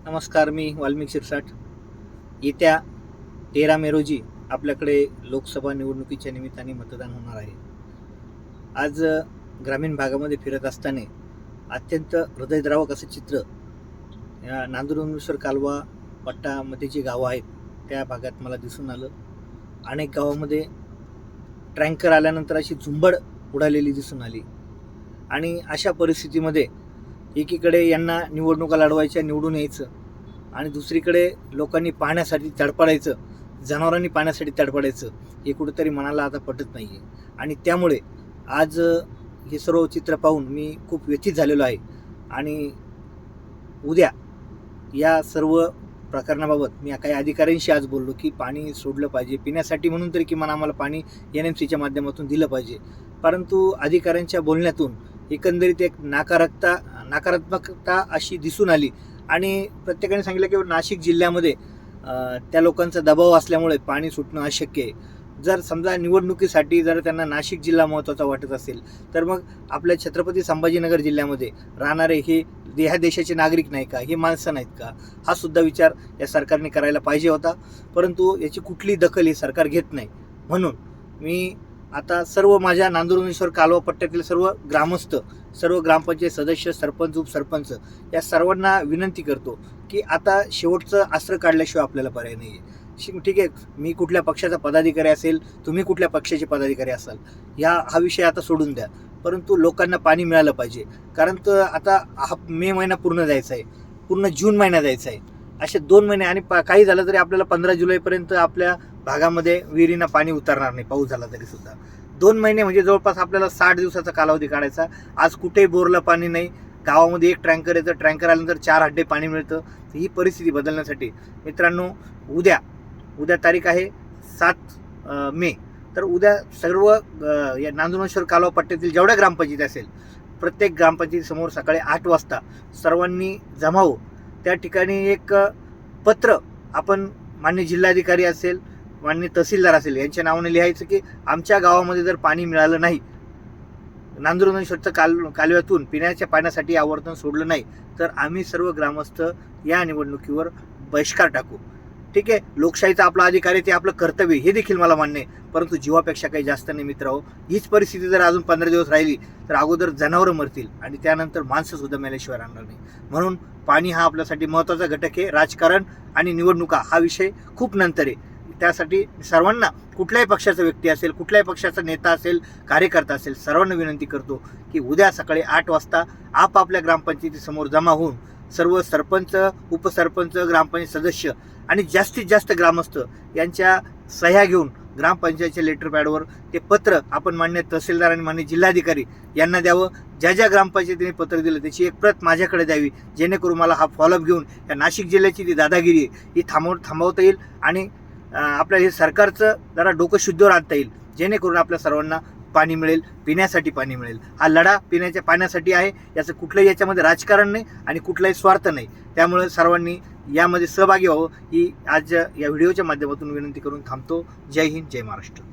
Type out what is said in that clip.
नमस्कार, मी वाल्मिक शिरसाट. येत्या 13 मे रोजी आपल्याकडे लोकसभा निवडणुकीच्या निमित्ताने मतदान होणार आहे. आज ग्रामीण भागामध्ये फिरत असताना अत्यंत हृदयद्रावक असं चित्र या नांदूर कालवा पट्टामध्ये जी गावं आहेत त्या भागात मला दिसून आलं. अनेक गावामध्ये ट्रँकर आल्यानंतर अशी झुंबड उडालेली दिसून आली आणि अशा परिस्थितीमध्ये एकीकडे यांना निवडणुका लढवायच्या, निवडून यायचं, आणि दुसरीकडे लोकांनी पाहण्यासाठी तडफडायचं, जनावरांनी पाहण्यासाठी तडफडायचं, हे कुठंतरी मनाला आता पटत नाही आहे. आणि त्यामुळे आज हे सर्व चित्र पाहून मी खूप व्यथित झालेलो आहे. आणि उद्या या सर्व प्रकरणाबाबत मी काही अधिकाऱ्यांशी आज बोललो की पाणी सोडलं पाहिजे पिण्यासाठी, म्हणून तरी किमान आम्हाला पाणी NMCच्या माध्यमातून दिलं पाहिजे. परंतु अधिकाऱ्यांच्या बोलण्यातून एकंदरीत एक नकारात्मकता अशी दिसून आली आणि प्रत्येकाने सांगितलं की नाशिक जिल्ह्यामध्ये त्या लोकांचा दबाव असल्यामुळे पाणी सुटणं अशक्य आहे. जर समजा निवडणुकीसाठी जर त्यांना नाशिक जिल्हा महत्त्वाचा वाटत असेल तर मग आपल्या छत्रपती संभाजीनगर जिल्ह्यामध्ये राहणारे हे ह्या देशाचे नागरिक नाही का, हे माणसं नाहीत का, हा सुद्धा विचार या सरकारने करायला पाहिजे होता. परंतु याची कुठली दखल हे सरकार घेत नाही. म्हणून मी आता सर्व माझ्या नांदूर कालवा पट्ट्यातील सर्व ग्रामस्थ, सर्व ग्रामपंचायत सदस्य, सरपंच, उपसरपंच या सर्वांना विनंती करतो की आता शेवटचं अस्त्र काढल्याशिवाय आपल्याला पर्याय नाही आहे. ठीक आहे, मी कुठल्या पक्षाचा पदाधिकारी असेल, तुम्ही कुठल्या पक्षाचे पदाधिकारी असाल, हा विषय आता सोडून द्या. परंतु लोकांना पाणी मिळालं पाहिजे. कारण तर आता हा मे महिना पूर्ण जायचा आहे, पूर्ण जून महिना जायचा आहे. असे 2 महिने आणि काही झालं तरी आपल्याला 15 जुलैपर्यंत आपल्या भागामध्ये विहिरींना पाणी उतरणार नाही, पाऊस झाला तरी सुद्धा. 2 महिने म्हणजे जवळपास आपल्याला 60 दिवसाचा कालावधी काढायचा. आज कुठेही बोरला पाणी नाही, गावामध्ये एक ट्रँकर येतं, ट्रँकर आल्यानंतर 4 हड्डे पाणी मिळतं. ही परिस्थिती बदलण्यासाठी मित्रांनो, उद्या तारीख आहे 7 मे. तर उद्या सर्व या नांदूर कालवा पट्ट्यातील जेवढ्या ग्रामपंचायती असेल, प्रत्येक ग्रामपंचायतीसमोर सकाळी 8 वाजता सर्वांनी जमावं. त्या ठिकाणी एक पत्र आपण माननीय जिल्हाधिकारी असेल, माननीय तहसीलदार असेल यांच्या नावाने लिहायचं की आमच्या गावामध्ये जर पाणी मिळालं नाही, नांदूर कालव्यातून पिण्याच्या पाण्यासाठी आवर्तन सोडलं नाही, तर आम्ही सर्व ग्रामस्थ या निवडणुकीवर बहिष्कार टाकू. ठीक आहे, लोकशाहीचा आपला अधिकार आहे, ते आपलं कर्तव्य, हे देखील मला मान्य आहे. परंतु जीवापेक्षा काही जास्त नाही मित्रांनो. हीच परिस्थिती जर अजून 15 दिवस राहिली तर अगोदर जनावरं मरतील आणि त्यानंतर माणसं सुद्धा मेल्याशिवाय राहणार नाही. म्हणून पाणी हा आपल्यासाठी महत्त्वाचा घटक आहे. राजकारण आणि निवडणुका हा विषय खूप नंतर आहे. त्यासाठी सर्वांना, कुठल्याही पक्षाचा व्यक्ती असेल, कुठल्याही पक्षाचा नेता असेल, कार्यकर्ता असेल, सर्वांना विनंती करतो की उद्या सकाळी 8 वाजता आपापल्या ग्रामपंचायतीसमोर जमा होऊन सर्व सरपंच, उपसरपंच, ग्रामपंचायत सदस्य आणि जास्तीत जास्त ग्रामस्थ यांच्या सह्या घेऊन ग्रामपंचायतच्या लेटर पॅडवर ते पत्र आपण माननीय तहसीलदार आणि माननीय जिल्हाधिकारी यांना द्यावं. ज्या ग्रामपंचायतीने पत्र दिलं त्याची एक प्रत माझ्याकडे द्यावी, जेणेकरून मला हा फॉलोअप घेऊन या नाशिक जिल्ह्याची जी दादागिरी आहे ही थांबवता येईल आणि आपल्या हे सरकारचं जरा डोकं शुद्धीवर आणता येईल, जेणेकरून आपल्या सर्वांना पाणी मिळेल, पिण्यासाठी पाणी मिळेल. हा लढा पिण्याच्या पाण्यासाठी आहे, याचं कुठलंही याच्यामध्ये राजकारण नाही आणि कुठलाही स्वार्थ नाही. त्यामुळे सर्वांनी यामध्ये सहभागी व्हावं ही आज या व्हिडिओच्या माध्यमातून विनंती करून थांबतो. जय हिंद, जय महाराष्ट्र.